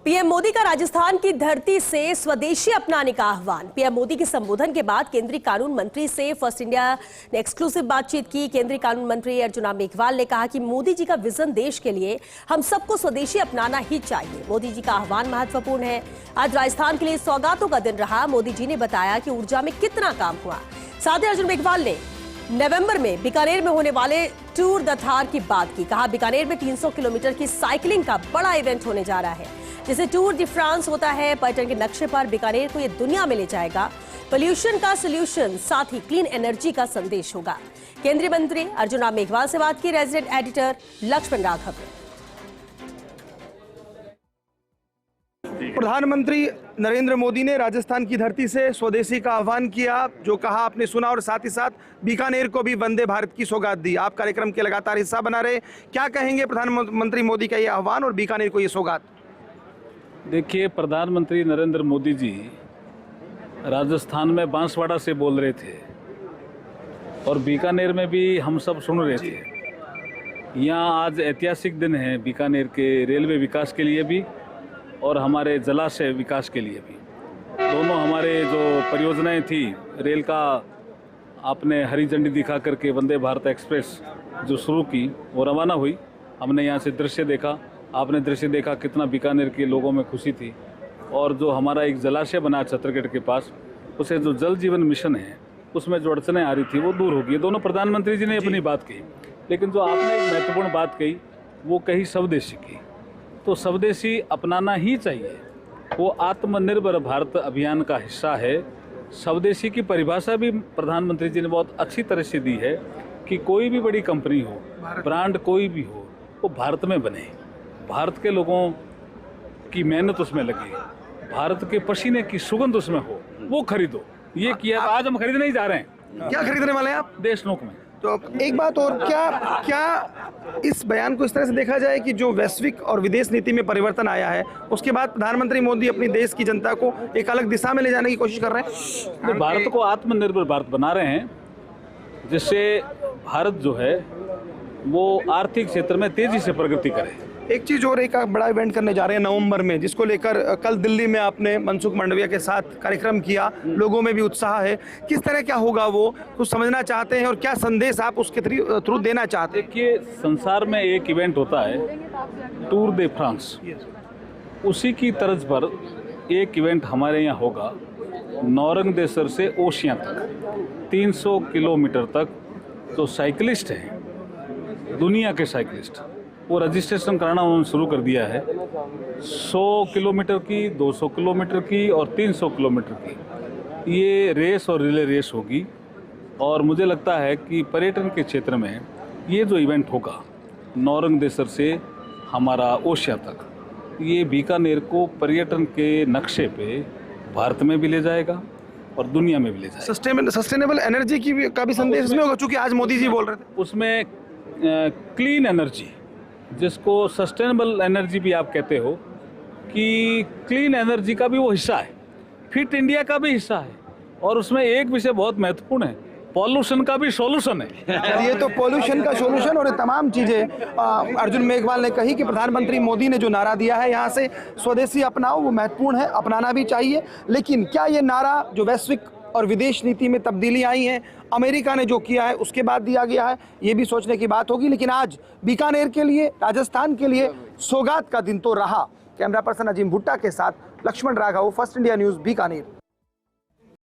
PM Modi का राजस्थान की धरती से स्वदेशी अपनाने का आह्वान। पीएम मोदी के संबोधन के बाद केंद्रीय कानून मंत्री से फर्स्ट इंडिया ने एक्सक्लूसिव बातचीत की। केंद्रीय कानून मंत्री अर्जुन राम मेघवाल ने कहा कि मोदी जी का विजन देश के लिए हम सबको स्वदेशी अपनाना ही चाहिए। मोदी जी का आह्वान महत्वपूर्ण है। आज राजस्थान के लिए सौगातों का दिन रहा। मोदी जी ने बताया कि ऊर्जा में कितना काम हुआ। साथ ही अर्जुन मेघवाल ने नवंबर में बीकानेर में होने वाले टूर द थार की बात की। कहा बीकानेर में 300 किलोमीटर की साइकिलिंग का बड़ा इवेंट होने जा रहा है, जिसे टूर दी फ्रांस होता है। पर्यटन के नक्शे पर बीकानेर को ये दुनिया में ले जाएगा। पोल्यूशन का सोल्यूशन, साथ ही क्लीन एनर्जी का संदेश होगा। केंद्रीय मंत्री अर्जुन राम मेघवाल से बात की रेजिडेंट एडिटर लक्ष्मण राघव ने। प्रधानमंत्री नरेंद्र मोदी ने राजस्थान की धरती से स्वदेशी का आह्वान किया। जो कहा आपने सुना, और साथ ही साथ बीकानेर को भी वंदे भारत की सौगात दी। आप कार्यक्रम के लगातार हिस्सा बना रहे, क्या कहेंगे प्रधानमंत्री मोदी का ये आह्वान और बीकानेर को ये सौगात? देखिए, प्रधानमंत्री नरेंद्र मोदी जी राजस्थान में बांसवाड़ा से बोल रहे थे और बीकानेर में भी हम सब सुन रहे थे। यहाँ आज ऐतिहासिक दिन है बीकानेर के रेलवे विकास के लिए भी और हमारे जलाशय विकास के लिए भी। दोनों हमारे जो परियोजनाएं थी, रेल का आपने हरी झंडी दिखा करके वंदे भारत एक्सप्रेस जो शुरू की वो रवाना हुई। हमने यहाँ से दृश्य देखा, आपने दृश्य देखा, कितना बीकानेर के लोगों में खुशी थी। और जो हमारा एक जलाशय बना छत्तरगढ़ के पास, उसे जो जल जीवन मिशन है उसमें जो अड़चनें आ रही थी वो दूर होगी। दोनों प्रधानमंत्री जी ने अपनी बात कही, लेकिन जो आपने एक महत्वपूर्ण बात कही वो कही स्वदेशी की। तो स्वदेशी अपनाना ही चाहिए। वो आत्मनिर्भर भारत अभियान का हिस्सा है। स्वदेशी की परिभाषा भी प्रधानमंत्री जी ने बहुत अच्छी तरह से दी है कि कोई भी बड़ी कंपनी हो, ब्रांड कोई भी हो, वो भारत में बने, भारत के लोगों की मेहनत उसमें लगे, भारत के पसीने की सुगंध उसमें हो, वो खरीदो। ये किया। आज हम खरीदने ही जा रहे हैं। क्या खरीदने वाले हैं आप? देशनोक में। तो एक बात और, क्या इस बयान को इस तरह से देखा जाए कि जो वैश्विक और विदेश नीति में परिवर्तन आया है, उसके बाद प्रधानमंत्री मोदी अपनी देश की जनता को एक अलग दिशा में ले जाने की कोशिश कर रहे हैं? तो भारत को आत्मनिर्भर भारत बना रहे हैं, जिससे भारत जो है वो आर्थिक क्षेत्र में तेजी से प्रगति करे। एक चीज और, एक बड़ा इवेंट करने जा रहे हैं नवंबर में, जिसको लेकर कल दिल्ली में आपने मनसुख मांडविया के साथ कार्यक्रम किया। लोगों में भी उत्साह है। किस तरह क्या होगा वो कुछ समझना चाहते हैं और क्या संदेश आप उसके थ्रू देना चाहते हैं? देखिए, संसार में एक इवेंट होता है टूर दे फ्रांस, उसी की तर्ज पर एक इवेंट हमारे यहाँ होगा। नौरंगदेसर से ओशियां तक 300 किलोमीटर तक जो साइकिलिस्ट हैं, दुनिया के साइकिलिस्ट, वो रजिस्ट्रेशन कराना उन्होंने शुरू कर दिया है। 100 किलोमीटर की, 200 किलोमीटर की और 300 किलोमीटर की ये रेस और रिले रेस होगी। और मुझे लगता है कि पर्यटन के क्षेत्र में ये जो इवेंट होगा नौरंगदेसर से हमारा ओशिया तक, ये बीकानेर को पर्यटन के नक्शे पे भारत में भी ले जाएगा और दुनिया में भी ले जाएगा। सस्टेनेबल एनर्जी का भी संदेश इसमें होगा, चूंकि आज मोदी जी बोल रहे थे। उसमें क्लीन एनर्जी, जिसको सस्टेनेबल एनर्जी भी आप कहते हो, कि क्लीन एनर्जी का भी वो हिस्सा है, फिट इंडिया का भी हिस्सा है। और उसमें एक विषय बहुत महत्वपूर्ण है, पॉल्यूशन का भी सॉल्यूशन है। ये तो पॉल्यूशन का सॉल्यूशन और ये तमाम चीजें अर्जुन मेघवाल ने कही कि प्रधानमंत्री मोदी ने जो नारा दिया है यहाँ से स्वदेशी अपनाओ, वो महत्वपूर्ण है, अपनाना भी चाहिए। लेकिन क्या ये नारा जो वैश्विक और विदेश नीति में तब्दीली आई हैं, अमेरिका ने जो किया है उसके बाद दिया गया है, ये भी सोचने की बात होगी। लेकिन आज बीकानेर के लिए, राजस्थान के लिए सौगात का दिन तो रहा। कैमरा पर्सन अजीम भुट्टा के साथ Lakshman Raghav, First India News, Bikaner.